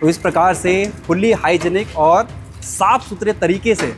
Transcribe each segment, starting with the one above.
तो इस प्रकार से फुल्ली हाइजेनिक और साफ सुथरे तरीके से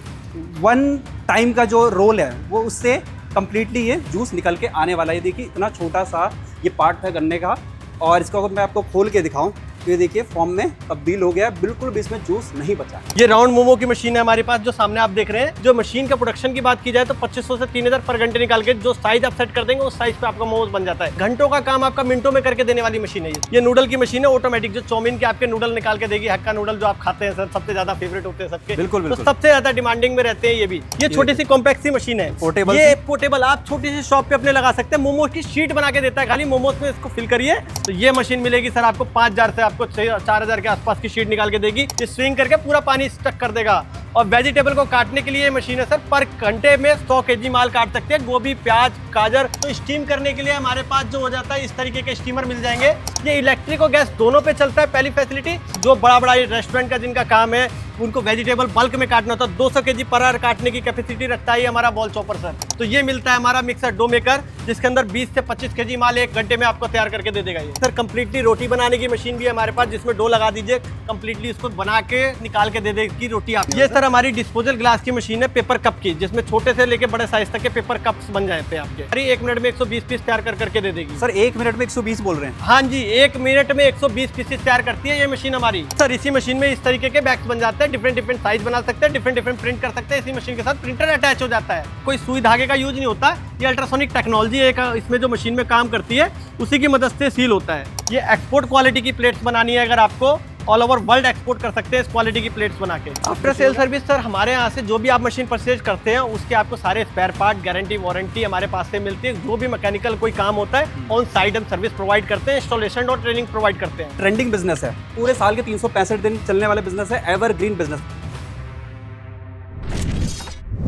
वन टाइम का जो रोल है वो उससे कंप्लीटली ये जूस निकल के आने वाला है। देखिए इतना छोटा सा ये पार्ट है गन्ने का, और इसको अगर मैं आपको खोल के दिखाऊं तो ये देखिए फॉर्म में तब्दील हो गया, बिल्कुल भी इसमें जूस नहीं बचा। ये राउंड मोमो की मशीन है हमारे पास, जो सामने आप देख रहे हैं। जो मशीन का प्रोडक्शन की बात की जाए तो 2500 से 3000 पर घंटे निकाल के जो साइज आप सेट कर देंगे उस साइज पे आपका मोमोज बन जाता है। घंटों का काम आपका मिनटों में करके देने वाली मशीन है ये नूडल की मशीन है ऑटोमेटिक, जो चाउमीन के आपके नूडल निकाल के देगी। हक्का नूडल जो आप खाते हैं सर, सबसे ज्यादा फेवरेट होते हैं सबके, बिल्कुल तो सबसे ज्यादा डिमांडिंग में रहते हैं ये भी। ये छोटी सी कॉम्पैक्ट सी मशीन है, पोर्टेबल। ये पोर्टेबल आप छोटी सी शॉप पे अपने लगा सकते हैं। मोमोज की शीट बना के देता है, खाली मोमोज में इसको फिल करिए तो ये मशीन मिलेगी सर आपको 5000 से आपको 4000 के आसपास की शीट निकाल के देगी। ये स्विंग करके पूरा पानी स्टक कर देगा। और वेजिटेबल को काटने के लिए ये मशीन है सर, पर घंटे में 100 kg माल काट सकते हैं, गोभी, प्याज, गाजर। तो स्टीम करने के लिए हमारे पास जो हो जाता है इस तरीके के स्टीमर मिल जाएंगे। ये इलेक्ट्रिक और गैस दोनों पे चलता है। पहली फैसिलिटी, जो बड़ा बड़ा रेस्टोरेंट का जिनका काम है उनको वेजिटेबल बल्क में काटना होता है, 200 kg पर आवर काटने की कैपेसिटी रखता है हमारा बॉल चॉपर सर। तो ये मिलता है हमारा मिक्सर डो मेकर, जिसके अंदर 20 से 25 kg माल 1 घंटे में आपको तैयार करके दे देगा ये सर। कंप्लीटली रोटी बनाने की मशीन भी है हमारे पास, जिसमें डो लगा दीजिए, कंप्लीटली इसको बना के निकाल के दे देगी रोटी आप। ये सर हमारी डिस्पोजल ग्लास की मशीन है पेपर कप की, जिसमें छोटे से लेके बड़े साइज तक के पेपर कप्स बन जाते हैं आपके। अरे 1 मिनट में 120 पीस तैयार करके दे देगी सर। 1 मिनट में 120 बोल रहे हैं? हाँ जी, 1 मिनट में 120 पीसेस तैयार करती है ये मशीन हमारी सर। इसी मशीन में इस तरीके के बैग्स बन जाते हैं, डिफरेंट साइज बना सकते हैं, डिफरेंट प्रिंट कर सकते हैं। इसी मशीन के साथ प्रिंटर अटैच हो जाता है, कोई सुई धागे का यूज नहीं होता। ये अल्ट्रासोनिक टेक्नोलॉजी है इसमें जो मशीन में काम करती है, उसी की मदद से सील होता है। ये एक्सपोर्ट क्वालिटी की प्लेट्स बनानी है, अगर आपको ऑल ओवर वर्ल्ड एक्सपोर्ट कर सकते हैं इस क्वालिटी की प्लेट्स बना के। आफ्टर सेल सर्विस सर, हमारे यहाँ से जो भी आप मशीन परचेज करते हैं उसके आपको सारे स्पेयर पार्ट, गारंटी, वारंटी हमारे पास से मिलती है। जो भी मैकेनिकल कोई काम होता है ऑन साइड हम सर्विस प्रोवाइड करते हैं, इंस्टॉलेशन और ट्रेनिंग प्रोवाइड करते हैं। ट्रेंडिंग बिजनेस है, पूरे साल के 365 दिन चलने वाले बिजनेस है, एवरग्रीन बिजनेस।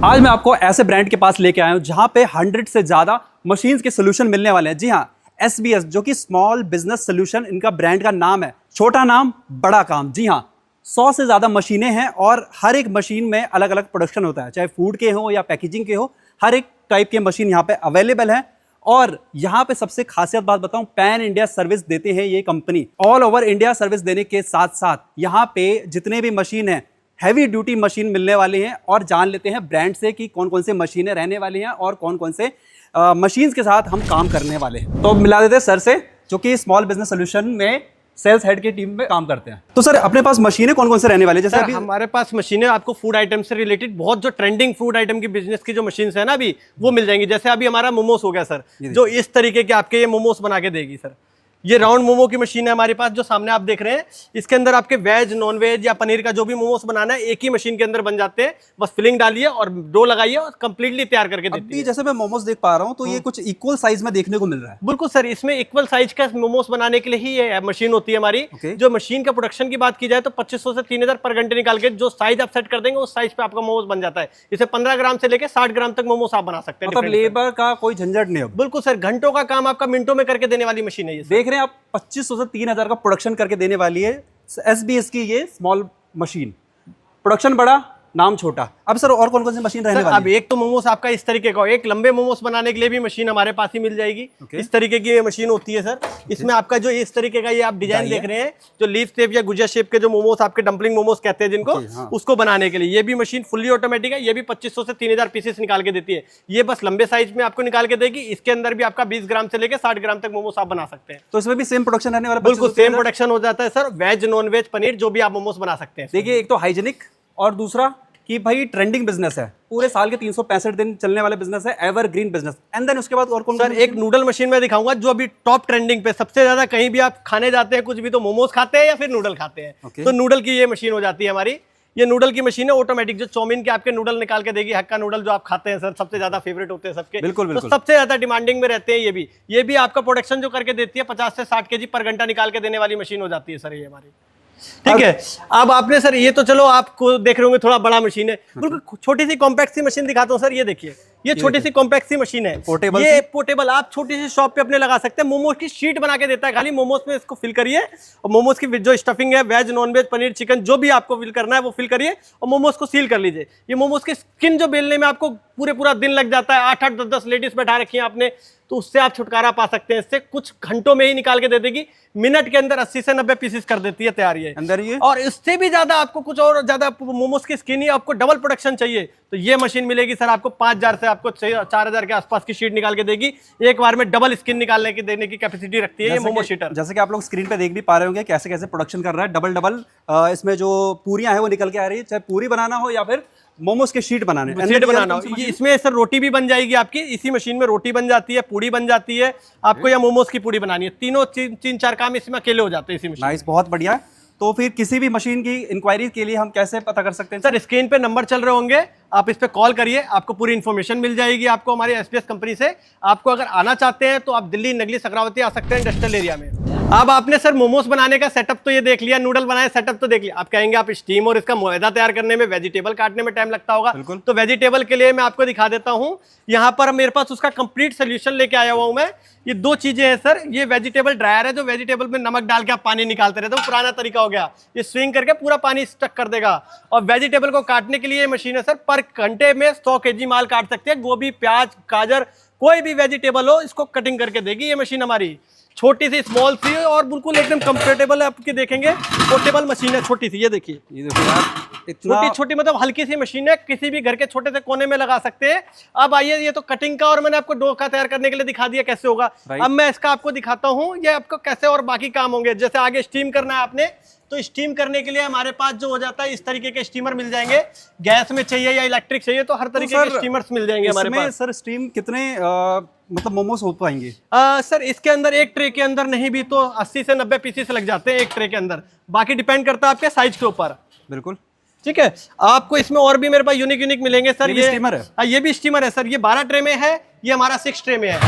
आज मैं आपको ऐसे ब्रांड के पास लेके आया हूं जहां पे 100 से ज्यादा मशीन्स के सोल्यूशन मिलने वाले हैं। जी हाँ, SBS जो कि स्मॉल बिजनेस सोल्यूशन इनका ब्रांड का नाम है। छोटा नाम बड़ा काम। जी हाँ, 100 से ज्यादा मशीनें हैं और हर एक मशीन में अलग अलग प्रोडक्शन होता है, चाहे फूड के हो या पैकेजिंग के हो, हर एक टाइप के मशीन यहाँ पे अवेलेबल है। और यहाँ पे सबसे खासियत बात बताऊं, पैन इंडिया सर्विस देते हैं ये company. All over India service देने के साथ साथ यहाँ पे जितने भी मशीन है, हैवी ड्यूटी मशीन मिलने वाली हैं। और जान लेते हैं ब्रांड से कि कौन कौन से मशीनें रहने वाली हैं और कौन कौन से मशीन्स के साथ हम काम करने वाले हैं। तो मिला देते हैं सर से, जो कि स्मॉल बिजनेस सोल्यूशन में सेल्स हेड की टीम में काम करते हैं। तो सर अपने पास मशीनें कौन कौन से रहने वाले हैं? जैसे अभी हमारे पास मशीनें आपको फूड आइटम से रिलेटेड बहुत जो ट्रेंडिंग फूड आइटम की बिजनेस की जो मशीन है ना अभी, वो मिल जाएंगी। जैसे अभी हमारा मोमोस हो गया सर, जो इस तरीके के आपके ये मोमोस बना के देगी सर। ये राउंड मोमो की मशीन है हमारे पास, जो सामने आप देख रहे हैं। इसके अंदर आपके वेज, नॉन वेज या पनीर का जो भी मोमोस बनाना है एक ही मशीन के अंदर बन जाते हैं। बस फिलिंग डालिए और डो लगाइए और कंप्लीटली तैयार करके देती है। जैसे मैं मोमोस देख पा रहा हूँ तो ये कुछ इक्वल साइज में देखने को मिल रहा है। बिल्कुल सर, इसमें इक्वल साइज का मोमोस बनाने के लिए ही ये मशीन होती है हमारी। जो मशीन का प्रोडक्शन की बात की जाए तो 2500 से 3000 पर घंटे निकाल के जो साइज आप सेट कर देंगे उस साइज पे आपका मोमोस बन जाता है। इसे 15 ग्राम से लेकर 60 ग्राम तक मोमोस आप बना सकते हैं। मतलब लेबर का कोई झंझट नहीं होगा। बिल्कुल सर, घंटों का काम आपका मिनटों में करके देने वाली मशीन है ये। देख रहे हैं आप, 2500 से 3000 का प्रोडक्शन करके देने वाली है SBS की ये स्मॉल मशीन। प्रोडक्शन बड़ा, नाम छोटा। अब सर और कौन कौन सी मशीन रहने वाली है? अब एक तो मोमोस आपका इस तरीके का, एक लंबे मोमोस बनाने के लिए भी मशीन हमारे पास ही मिल जाएगी। इस तरीके की ये मशीन होती है सर। इसमें आपका जो इस तरीके का ये आप डिजाइन देख रहे हैं, जो लीफ शेप या गुजिया शेप के जो मोमोस आपके डंपलिंग मोमोस कहते हैं जिनको, उसको बनाने के लिए ये भी मशीन फुल्ली ऑटोमेटिक है। ये भी 2500 से 3000 पीसेस निकाल के देती है। ये बस लंबे साइज में आपको निकाल के देगी। इसके अंदर भी आपका 20 ग्राम से लेकर 60 ग्राम तक मोमोस आप बना सकते हैं। तो इसमें भी सेम प्रोडक्शन रहने वाला? बिल्कुल सेम प्रोडक्शन हो जाता है sir. Veg, non veg, paneer, जो भी आप मोमोस बना सकते हैं। देखिए, एक तो हाइजेनिक और दूसरा कि भाई ट्रेंडिंग बिजनेस है, पूरे साल के 365 दिन चलने वाले बिजनेस है, एवरग्रीन बिजनेस। एंड देन उसके बाद और कौन? सर एक नूडल मशीन में दिखाऊंगा जो अभी टॉप ट्रेंडिंग पे सबसे ज्यादा, कहीं भी आप खाने जाते हैं कुछ भी तो मोमोस खाते हैं या फिर नूडल खाते हैं। तो नूडल की ये मशीन हो जाती है हमारी। ये नूडल की मशीन है ऑटोमेटिक, जो चाउमीन के आपके नूडल निकाल के देगी। हक्का नूडल जो आप खाते हैं सर, सबसे ज्यादा फेवरेट होते हैं सबके। बिल्कुल तो सबसे ज्यादा डिमांडिंग में रहते हैं ये भी आपका प्रोडक्शन जो करके देती है 50 से 60 kg पर घंटा निकाल के देने वाली मशीन हो जाती है सर ये हमारी। ठीक है, अब आपने सर ये तो चलो आपको देख रहे होंगे थोड़ा बड़ा मशीन है, बिल्कुल छोटी सी कॉम्पैक्ट सी मशीन दिखाता हूँ सर। ये देखिए, ये छोटी सी कॉम्पैक्ट सी मशीन है, पोर्टेबल, ये पोर्टेबल आप छोटी सी शॉप पे अपने लगा सकते हैं। मोमोज की शीट बना के देता है, खाली मोमोज में इसको फिल करिए और मोमोज की जो स्टफिंग है, veg non veg paneer chicken जो भी आपको फिल करना है वो फिल करिए और मोमोज को सील कर लीजिए। ये मोमोज की स्किन जो बेलने में आपको पूरा दिन लग जाता है, 8-8 10-10 लेडीज बैठा रखी है आपने, तो उससे आप छुटकारा पा सकते हैं। इससे कुछ घंटों में ही निकाल के दे देगी, मिनट के अंदर 80 से 90 पीसेस कर देती है तैयार ये अंदर ये। और इससे भी ज्यादा आपको कुछ और ज्यादा मोमोज की स्किन ही आपको डबल प्रोडक्शन चाहिए तो ये मशीन मिलेगी सर आपको 5000 से आपको 4000 के आसपास की शीट निकाल के देगी। एक बार में डबल स्किन निकालने की देने की कैपेसिटी रखती है ये मोमो शीटर। जैसे कि आप लोग स्क्रीन पे देख भी पा रहे होंगे कैसे कैसे प्रोडक्शन कर रहा है, डबल इसमें जो पूरियां हैं वो निकल के आ रही है, चाहे पूरी बनाना हो या फिर मोमोज के शीट बनाने शीट बनाना हो। ये इसमें सर रोटी भी बन जाएगी आपकी, इसी मशीन में रोटी बन जाती है, पूड़ी बन जाती है आपको, या मोमोज की पूड़ी बनानी है, तीनों 3-4 काम इसमें अकेले हो जाते हैं इसी मशीन। नाइस, बहुत बढ़िया। तो फिर किसी भी मशीन की इंक्वायरी के लिए हम कैसे पता कर सकते हैं सर? स्क्रीन पे नंबर चल रहे होंगे, आप इस पे कॉल करिए, आपको पूरी इन्फॉर्मेशन मिल जाएगी आपको हमारी एसपीएस कंपनी से। आपको अगर आना चाहते हैं तो आप दिल्ली नगली सकरावती आ सकते हैं इंडस्ट्रियल एरिया में। अब आपने सर मोमोज बनाने का सेटअप तो ये देख लिया, नूडल बनाए सेटअप तो देख लिया, आप कहेंगे आप स्टीम और इसका मैदा तैयार करने में, वेजिटेबल काटने में टाइम लगता होगा, तो वेजिटेबल के लिए मैं आपको दिखा देता हूँ। यहाँ पर मेरे पास उसका कंप्लीट सोल्यूशन लेके आया हुआ हूँ मैं। ये 2 चीजें हैं सर, ये वेजिटेबल ड्रायर है जो वेजिटेबल में नमक डाल के आप पानी निकालते रहते हो, पुराना तरीका हो गया। ये स्विंग करके पूरा पानी स्टक कर देगा। और वेजिटेबल को काटने के लिए ये मशीन है सर, पर घंटे में 100 kg माल काट सकते हैं, गोभी प्याज गाजर कोई भी वेजिटेबल हो इसको कटिंग करके देगी ये मशीन हमारी। छोटी सी स्मॉल सी और बिल्कुल एकदम कंफर्टेबल है, आपके देखेंगे पोर्टेबल मशीन है छोटी सी, ये देखिए छोटी छोटी मतलब हल्की सी मशीन है, किसी भी घर के छोटे से कोने में लगा सकते हैं। अब आइए, ये तो कटिंग का और मैंने आपको डो का तैयार करने के लिए दिखा दिया कैसे होगा। अब मैं इसका आपको दिखाता हूँ ये आपको कैसे और बाकी काम होंगे। जैसे आगे स्टीम करना है आपने, तो स्टीम करने के लिए हमारे पास जो हो जाता है इस तरीके के स्टीमर मिल जाएंगे। गैस में चाहिए या इलेक्ट्रिक चाहिए तो हर तरीके के स्टीमर्स मिल जाएंगे हमारे पास। सर स्टीम कितने मतलब मोमोज हो पाएंगे? सर इसके अंदर एक ट्रे के अंदर नहीं भी तो 80 से 90 पीसेस लग जाते हैं एक ट्रे के अंदर, बाकी डिपेंड करता है आपके साइज के ऊपर। बिल्कुल ठीक है। आपको इसमें और भी मेरे पास यूनिक मिलेंगे सर। ये स्टीमर है? ये भी स्टीमर है सर, ये 12 ट्रे में है, ये हमारा 6 ट्रे में है।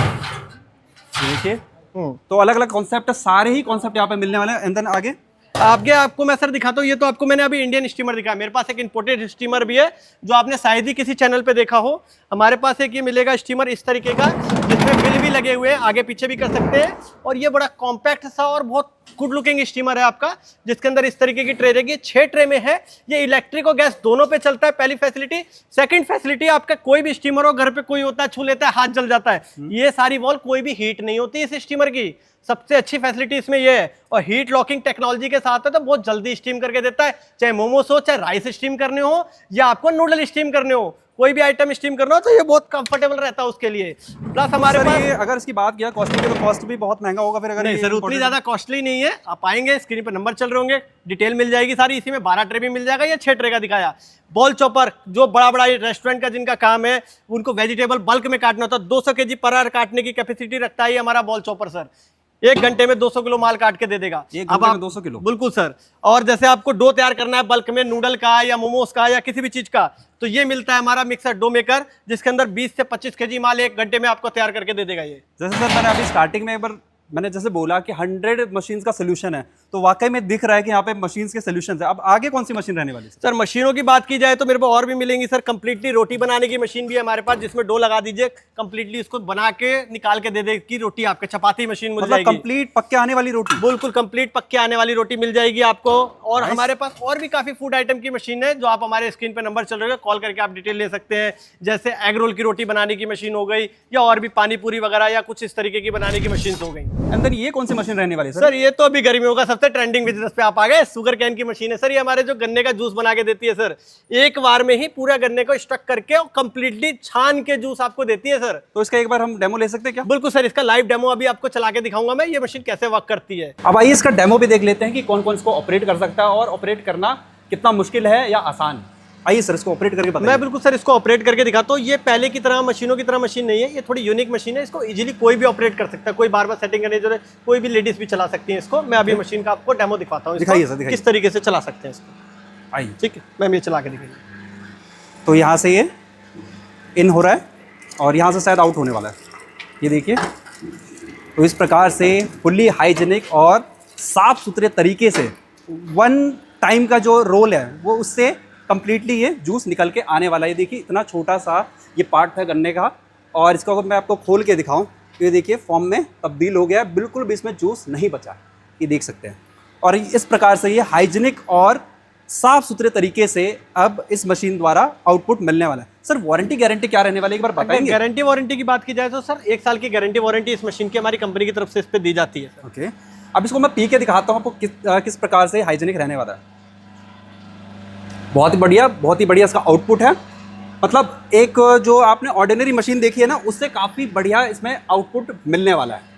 देखिए तो अलग अलग कॉन्सेप्ट है, सारे ही कॉन्सेप्ट यहाँ पे मिलने वाले हैं। एंड देन आगे आगे आपको मैं सर दिखाता हूँ। ये तो आपको मैंने अभी इंडियन स्टीमर दिखाया, मेरे पास एक इंपोर्टेड स्टीमर भी है जो आपने शायद ही किसी चैनल पे देखा हो। हमारे पास एक ये मिलेगा स्टीमर इस तरीके का, जिसमें बिल भी लगे हुए हैं, आगे पीछे भी कर सकते हैं। और ये बड़ा कॉम्पैक्ट सा और बहुत गुड लुकिंग स्टीमर है आपका, जिसके अंदर इस तरीके की ट्रे रहेगी। 6 ट्रे में है, ये इलेक्ट्रिक और गैस दोनों पे चलता है, पहली फैसिलिटी। सेकंड फैसिलिटी, आपका कोई भी स्टीमर हो घर पे कोई होता है, छू लेता है हाथ जल जाता है, ये सारी वॉल कोई भी हीट नहीं होती इस स्टीमर की। सबसे अच्छी फैसिलिटी इसमें ये है। और हीट लॉकिंग टेक्नोलॉजी के साथ है तो बहुत जल्दी स्टीम करके देता है, चाहे मोमोस हो, चाहे राइस स्टीम करने हो, या आपको नूडल स्टीम करने हो, कोई भी आइटम स्टीम करना हो तो ये बहुत कंफर्टेबल रहता है उसके लिए। प्लस हमारे पास ये अगर इसकी बात किया कॉस्टली की, तो कॉस्ट भी बहुत महंगा होगा फिर? अगर नहीं सर, उतनी ज्यादा कॉस्टली नहीं है। आप आएंगे, स्क्रीन पर नंबर चल रहे होंगे, डिटेल मिल जाएगी सारी। इसी में 12 ट्रे भी मिल जाएगा, ये 6 ट्रे का दिखाया। बॉल चॉपर, जो बड़ा रेस्टोरेंट का जिनका काम है, उनको वेजिटेबल बल्क में काटना होता है, 200 kg पर आवर काटने की कैपेसिटी रखता है हमारा बॉल चॉपर सर। 1 घंटे में 200 किलो माल काट के दे देगा। अब आप 200 किलो? बिल्कुल सर। और जैसे आपको डो तैयार करना है बल्क में, नूडल का या मोमोज का या किसी भी चीज का, तो ये मिलता है हमारा मिक्सर डो मेकर, जिसके अंदर 20 से 25 kg माल 1 घंटे में आपको तैयार करके दे देगा ये। जैसे सर मैंने अभी स्टार्टिंग में एक बार मैंने जैसे बोला कि 100 मशीन्स का सोल्यूशन है, तो वाकई में दिख रहा है कि यहाँ पे मशीन्स के सोल्यूशन है। अब आगे कौन सी मशीन रहने वाली है सर? मशीनों की बात की जाए तो मेरे पास और भी मिलेंगी सर। कंप्लीटली रोटी बनाने की मशीन भी है हमारे पास, जिसमें डो लगा दीजिए, कंप्लीटली इसको बना के निकाल के दे देगी रोटी आपके। चपाती मशीन मिल जाएगी, कंप्लीट पक्के आने वाली रोटी? बिल्कुल कंप्लीट पक्के आने वाली रोटी मिल जाएगी आपको। और हमारे पास और भी काफी फूड आइटम की मशीन है, जो आप हमारे स्क्रीन पे नंबर चल रहे हैं, कॉल करके आप डिटेल ले सकते हैं। जैसे एग रोल की रोटी बनाने की मशीन हो गई, या और भी पानी पूरी वगैरह या कुछ इस तरीके की बनाने की मशीन हो गई। अंदर ये कौन सी मशीन रहने वाली है सर? ये तो अभी गर्मियों का सबसे ट्रेंडिंग बिजनेस पे आप आ गए, शुगर कैन की मशीन है सर। ये हमारे जो गन्ने का जूस बना के देती है सर, एक बार में ही पूरा गन्ने को स्टक करके और कंप्लीटली छान के जूस आपको देती है सर। तो इसका एक बार हम डेमो ले सकते हैं क्या? बिल्कुल सर, इसका लाइव डेमो अभी आपको चला के दिखाऊंगा मैं, ये मशीन कैसे वर्क करती है। अब आइए इसका डेमो भी देख लेते हैं कि कौन कौन इसको ऑपरेट कर सकता है और ऑपरेट करना कितना मुश्किल है या आसान। आइए सर इसको ऑपरेट करके बताइए। मैं बिल्कुल सर इसको ऑपरेट करके दिखाता हूँ। ये पहले की तरह मशीनों की तरह मशीन नहीं है, ये थोड़ी यूनिक मशीन है। इसको इजीली कोई भी ऑपरेट कर सकता है, कोई बार बार सेटिंग करने की जरूरत, कोई भी लेडीज भी चला सकती है इसको। मैं अभी मशीन का आपको डेमो दिखाता हूँ, दिखाइए सर, दिखाइए किस तरीके से चला सकते हैं इसको। आइए, ठीक है, मैं ये चला के दिखाइए। तो यहाँ से ये इन हो रहा है और यहाँ से शायद आउट होने वाला है, ये देखिए। तो इस प्रकार से फुल्ली हाइजेनिक और साफ सुथरे तरीके से 1 टाइम का जो रोल है वो उससे कंप्लीटली ये जूस निकल के आने वाला है। देखिए इतना छोटा सा ये पार्ट है गन्ने का, और इसको अगर मैं आपको खोल के दिखाऊं तो ये देखिए फॉर्म में तब्दील हो गया है, बिल्कुल भी इसमें जूस नहीं बचा, ये देख सकते हैं। और इस प्रकार से ये हाइजीनिक और साफ सुथरे तरीके से अब इस मशीन द्वारा आउटपुट मिलने वाला है। सर वारंटी गारंटी क्या रहने वाली है, एक बार बताएंगे? गारंटी वारंटी की बात की जाए तो सर 1 साल की गारंटी वारंटी इस मशीन की हमारी कंपनी की तरफ से इस पे दी जाती है सर। ओके, अब इसको मैं पी के दिखाता हूँ आपको किस प्रकार से हाइजीनिक रहने वाला है। बहुत ही बढ़िया इसका आउटपुट है। मतलब एक जो आपने ऑर्डिनरी मशीन देखी है ना, उससे काफ़ी बढ़िया इसमें आउटपुट मिलने वाला है।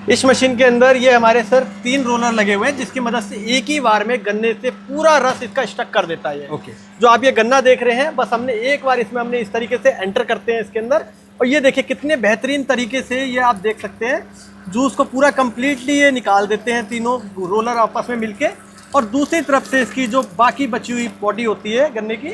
इस मशीन के अंदर ये हमारे सर 3 रोलर लगे हुए हैं, जिसकी मदद से एक ही बार में गन्ने से पूरा रस इसका स्टक कर देता है। ओके, जो आप ये गन्ना देख रहे हैं, बस हमने एक बार इसमें हमने इस तरीके से एंटर करते हैं इसके अंदर, और ये देखिए कितने बेहतरीन तरीके से ये आप देख सकते हैं जूस को पूरा कंप्लीटली ये निकाल देते हैं तीनों रोलर आपस में मिलके। और दूसरी तरफ से इसकी जो बाकी बची हुई बॉडी होती है गन्ने की,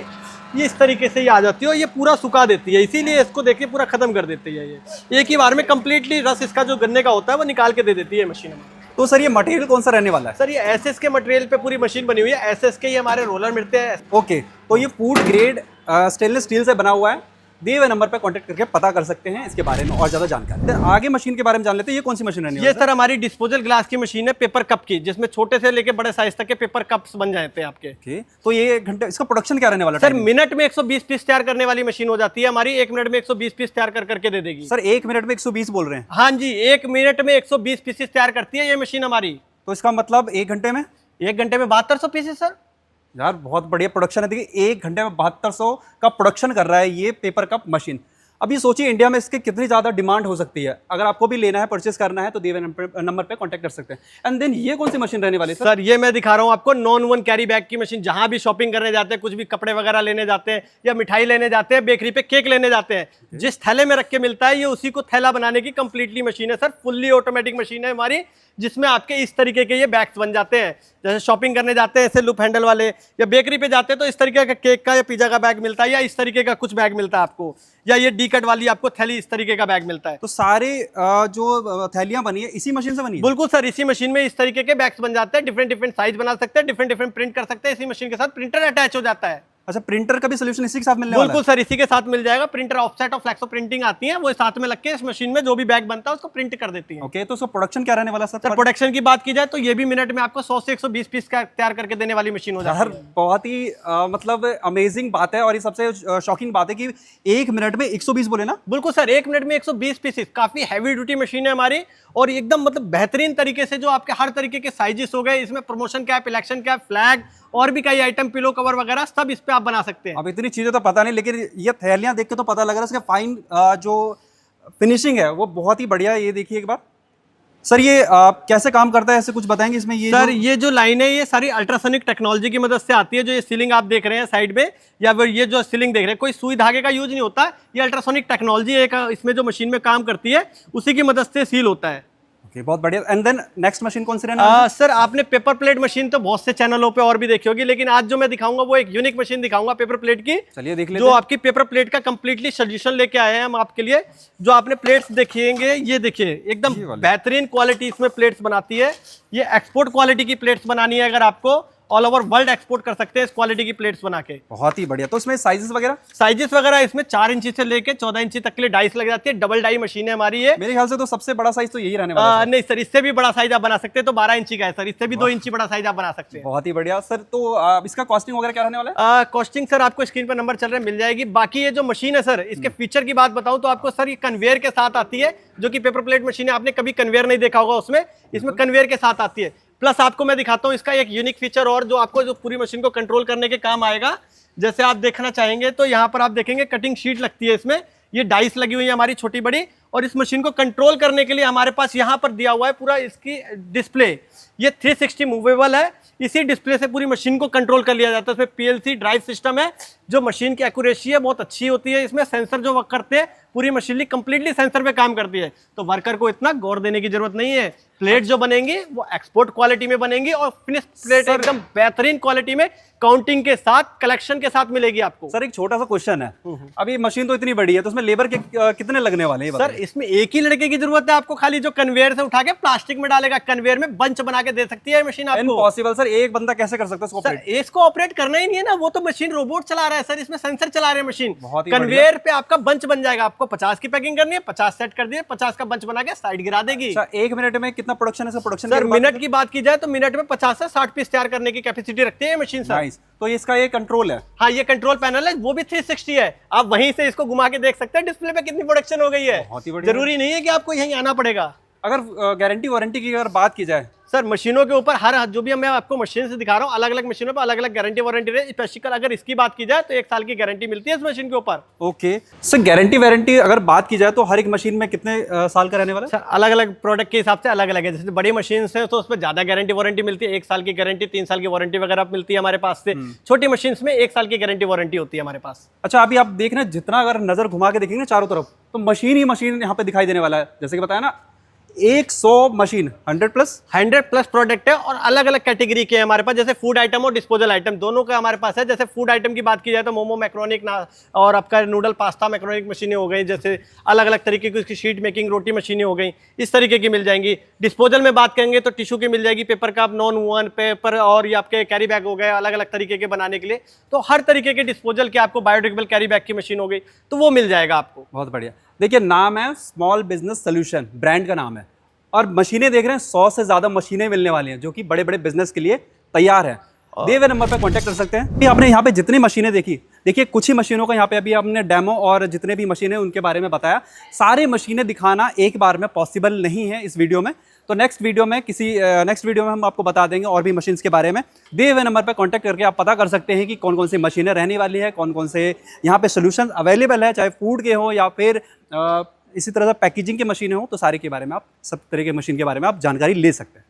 ये इस तरीके से ये आ जाती है और ये पूरा सुखा देती है, इसीलिए इसको देखिए पूरा खत्म कर देती है। ये एक ही बार में कंप्लीटली रस इसका जो गन्ने का होता है वो निकाल के दे देती है मशीन में। तो सर ये मटेरियल कौन सा रहने वाला है? सर ये एसएस के मटेरियल पे पूरी मशीन बनी हुई है, एसएस के ही हमारे रोलर मिलते हैं। ओके, तो ये फूड ग्रेड स्टेनलेस स्टील से बना हुआ है। दिए हुए नंबर पर कांटेक्ट करके पता कर सकते हैं इसके बारे में और ज़्यादा जानकारी। तो आगे मशीन के बारे में जान लेते हैं, ये कौन सी मशीन है? ये सर हमारी डिस्पोजल ग्लास की मशीन है, पेपर कप की, जिसमें छोटे से लेके बड़े साइज तक के पेपर कप्स बन जाते हैं आपके। ओके, तो ये घंटे इसका प्रोडक्शन क्या रहने वाला है? सर मिनट में 120 पीस तैयार करने वाली मशीन हो जाती है हमारी, 1 मिनट में 120 पीस तैयार करके दे देगी। सर 1 मिनट में 120 बोल रहे हैं? हाँ जी, 1 मिनट में 120 पीसेस तैयार करती है ये मशीन हमारी। तो इसका मतलब 1 घंटे में? 1 घंटे में 7200 पीसेस सर। यार बहुत बढ़िया प्रोडक्शन है। देखिए 1 घंटे में 7200 का प्रोडक्शन कर रहा है ये पेपर कप मशीन। अब ये सोचिए इंडिया में इसकी कितनी ज़्यादा डिमांड हो सकती है। अगर आपको भी लेना है, परचेस करना है, तो दिए हुए नंबर पे कांटेक्ट कर सकते हैं। एंड देन ये कौन सी मशीन रहने वाली है सर? ये मैं दिखा रहा हूँ आपको नॉन वन कैरी बैग की मशीन। जहां भी शॉपिंग करने जाते हैं, कुछ भी कपड़े वगैरह लेने जाते हैं या मिठाई लेने जाते हैं, बेकरी पे केक लेने जाते हैं, जिस थैले में रख के मिलता है ये उसी को थैला बनाने की कंप्लीटली मशीन है सर। फुल्ली ऑटोमेटिक मशीन है हमारी, जिसमें आपके इस तरीके के ये बैग्स बन जाते हैं। जैसे शॉपिंग करने जाते हैं ऐसे लूप हैंडल वाले, या बेकरी पे जाते हैं तो इस तरीके का केक का या पिज्जा का बैग मिलता है, या इस तरीके का कुछ बैग मिलता है आपको, या ये डी कट वाली आपको थैली इस तरीके का बैग मिलता है। तो सारे जो थैलियां बनी है इसी मशीन से बनी है? बिल्कुल सर, इसी मशीन में इस तरीके के बैग्स बन जाते हैं। डिफरेंट साइज बना सकते हैं, डिफरेंट प्रिंट कर सकते हैं। इसी मशीन के साथ प्रिंटर अटैच हो जाता है। अच्छा, प्रिंटर का भी सोल्यूशन इसी के साथ मिलने वाला है? बिल्कुल सर, इसी के साथ मिल जाएगा। प्रिंटर ऑफसेट और फ्लेक्सो प्रिंटिंग आती है, वो साथ में लग के इस मशीन में जो भी बैग बनता है उसको प्रिंट कर देती है। ओके, तो उसका प्रोडक्शन क्या रहने वाला है सर? प्रोडक्शन की बात की जाए तो ये भी मिनट में आपको 100 से 120 पीस तैयार करके देने वाली मशीन हो जाती है। बहुत ही मतलब अमेजिंग बात है। और ये सबसे शॉकिंग बात है कि 1 मिनट में 120 बोले ना? बिल्कुल सर, 1 मिनट में 120 पीसेस। काफी हैवी ड्यूटी मशीन है हमारी, और एकदम मतलब बेहतरीन तरीके से जो आपके हर तरीके के साइजेस हो गए, इसमें promotion cap, election cap, flag और भी कई आइटम, पिलो कवर वगैरह सब इस पे आप बना सकते हैं। अब इतनी चीजें तो पता नहीं, लेकिन ये थैलियां देख के तो पता लग रहा है इसका फाइन जो फिनिशिंग है वो बहुत ही बढ़िया है। ये देखिए एक बार सर, ये कैसे काम करता है, ऐसे कुछ बताएंगे इसमें? ये सर ये जो लाइन है ये सारी अल्ट्रासोनिक टेक्नोलॉजी की मदद से आती है। जो ये सीलिंग आप देख रहे हैं साइड में, या फिर ये जो सीलिंग देख रहे हैं, कोई सुई धागे का यूज नहीं होता। ये अल्ट्रासोनिक टेक्नोलॉजी एक इसमें जो मशीन में काम करती है उसी की मदद से सील होता है। ओके, बहुत बढ़िया। एंड देन नेक्स्ट मशीन कौन सी रहना? सर आपने पेपर प्लेट मशीन तो बहुत से चैनलों पे और भी देखी होगी, लेकिन आज जो मैं दिखाऊंगा वो एक यूनिक मशीन दिखाऊंगा पेपर प्लेट की। चलिए देख लेते जो हैं। आपकी पेपर प्लेट का कंप्लीटली सोल्यूशन लेके आए हैं हम आपके लिए। जो आपने प्लेट्स देखेंगे, ये देखिए एकदम बेहतरीन क्वालिटी इसमें प्लेट्स बनाती है। ये एक्सपोर्ट क्वालिटी की प्लेट्स बनानी है, अगर आपको ऑल ओवर वर्ल्ड एक्सपोर्ट कर सकते हैं इस क्वालिटी की प्लेट्स बना के। बहुत ही बढ़िया। तो इसमें साइजेस वगैरह इसमें 4 इंची से लेके 14 इंची तक के लिए डाइस लग जाती है। डबल डाई मशीन है हमारी ये। मेरे ख्याल से तो सबसे बड़ा साइज तो यही रहने वाला है। नहीं सर, इससे भी बड़ा साइज आप बना सकते हैं, तो 12 इंची का है सर। इससे भी 2 इंची बड़ा साइज आप बना सकते हैं। बहुत ही बढ़िया सर। तो इसका कॉस्टिंग वगैरह क्या रहने वाला है? कॉस्टिंग सर आपको स्क्रीन पर नंबर चल रहे हैं, मिल जाएगी। बाकी ये जो मशीन है सर, इसके फीचर की बात बताऊं तो आपको सर ये कन्वेयर के साथ आती है, जो कि पेपर प्लेट मशीन है। आपने कभी कन्वेयर नहीं देखा होगा उसमें, इसमें कन्वेयर के साथ आती है। प्लस आपको मैं दिखाता हूं इसका एक यूनिक फीचर और, जो आपको जो पूरी मशीन को कंट्रोल करने के काम आएगा। जैसे आप देखना चाहेंगे तो यहाँ पर आप देखेंगे कटिंग शीट लगती है इसमें, ये डाइस लगी हुई है हमारी छोटी बड़ी। और इस मशीन को कंट्रोल करने के लिए हमारे पास यहाँ पर दिया हुआ है पूरा इसकी डिस्प्ले। ये 360 मूवेबल है। इसी डिस्प्ले से पूरी मशीन को कंट्रोल कर लिया जाता है। इसमें PLC ड्राइव सिस्टम है, जो मशीन की एक्यूरेसी है बहुत अच्छी होती है। इसमें सेंसर जो वर्क करते हैं पूरी मशीनरी कंप्लीटली सेंसर पे काम करती है, तो वर्कर को इतना गौर देने की जरूरत नहीं है। प्लेट जो बनेंगी वो एक्सपोर्ट क्वालिटी में बनेंगी और फिनिश प्लेट एकदम बेहतरीन क्वालिटी में काउंटिंग के साथ, कलेक्शन के साथ मिलेगी आपको। सर एक छोटा सा क्वेश्चन है, अभी मशीन तो इतनी बड़ी है तो उसमें लेबर के कितने लगने वाले हैं सर? इसमें एक ही लड़के की जरूरत है आपको, खाली जो कन्वेयर से उठा के प्लास्टिक में डालेगा, कन्वेयर में बंच बना के दे सकती है मशीन आपको। इम्पॉसिबल सर, एक बंदा कैसे कर सकता है इसको सर ऑपरेट? इसको ऑपरेट करना ही नहीं है ना, वो तो मशीन रोबोट चला रहा है सर, इसमें सेंसर चला रहे हैं मशीन। बहुत ही कन्वेयर पे आपका बंच बन जाएगा, आपको 50 की पैकिंग करनी है, 50 सेट कर दिए, 50 का बंच बना के साइड गिरा देगी। अच्छा, एक मिनट में कितना प्रोडक्शन है इसका? प्रोडक्शन सर मिनट की बात की जाए तो मिनट में 50 से 60 पीस तैयार करने की कैपेसिटी रखती है मशीन सर। नाइस। तो इसका ये कंट्रोल है? हाँ, ये कंट्रोल पैनल है, वो भी 360 है, आप वहीं से इसको घुमा के देख सकते हैं डिस्प्ले पे कितनी प्रोडक्शन हो गई है। बहुत ही बढ़िया। जरूरी नहीं है कि आपको यहीं आना पड़ेगा। अगर गारंटी वारंटी की अगर बात की जाए सर मशीनों के ऊपर हर जो भी मैं आपको मशीन से दिखा रहा हूँ, अलग अलग मशीनों पर अलग अलग गारंटी वारंटी है। स्पेसिकल अगर इसकी बात की जाए तो 1 साल की गारंटी मिलती है इस मशीन के ऊपर। ओके सर, गारंटी वारंटी अगर बात की जाए तो हर एक मशीन में कितने साल का रहने वाला है? सर अलग अलग प्रोडक्ट के हिसाब से अलग अलग है। जैसे बड़ी मशीन है तो उसमें ज्यादा गारंटी वारंटी मिलती है, 1 साल की गारंटी, 3 साल की वारंटी वगैरह मिलती है हमारे पास से। छोटी मशीन में 1 साल की गारंटी वारंटी होती है हमारे पास। अच्छा, अभी आप देख रहे हैं, जितना अगर नजर घुमा के देखेंगे चारों तरफ तो मशीन ही मशीन यहाँ पे दिखाई देने वाला है। जैसे कि बताया ना, 100 मशीन, 100 प्लस प्रोडक्ट है और अलग अलग कैटेगरी के हैं हमारे पास, जैसे फूड आइटम और डिस्पोजल आइटम दोनों का हमारे पास है। जैसे फूड आइटम की बात की जाए तो मोमो, मैक्रोनिक और आपका नूडल, पास्ता, मैक्रोनिक मशीनें हो गई, जैसे अलग अलग तरीके की उसकी शीट मेकिंग, रोटी मशीनें हो गई, इस तरीके की मिल जाएंगी। डिस्पोजल में बात करेंगे तो टिश्यू की मिल जाएगी, paper cup, non woven paper, और ये आपके कैरी बैग हो गए अलग अलग तरीके के बनाने के लिए। तो हर तरीके के डिस्पोजल के आपको बायोडिग्रेडेबल कैरी बैग की मशीन हो गई तो वो मिल जाएगा आपको। बहुत बढ़िया। देखिए, नाम है स्मॉल बिजनेस सोल्यूशन, ब्रांड का नाम है, और मशीनें देख रहे हैं 100 से ज्यादा मशीनें मिलने वाली हैं जो कि बड़े बड़े बिजनेस के लिए तैयार है। दिए हुए नंबर पर कांटेक्ट कर सकते हैं। अभी आपने यहाँ पे जितनी मशीनें देखी, देखिए कुछ ही मशीनों का यहाँ पे अभी आपने डेमो और जितने भी मशीनें उनके बारे में बताया। सारी मशीनें दिखाना एक बार में पॉसिबल नहीं है इस वीडियो में, तो नेक्स्ट वीडियो में हम आपको बता देंगे और भी मशीन्स के बारे में। दिए हुए नंबर पर कांटेक्ट करके आप पता कर सकते हैं कि कौन कौन सी मशीनें रहने वाली है, कौन कौन से यहाँ पे सोल्यूशन अवेलेबल है, चाहे फूड के हो या फिर इसी तरह से पैकेजिंग के मशीनें हो, तो सारे के बारे में आप, सब तरह के मशीन के बारे में आप जानकारी ले सकते हैं।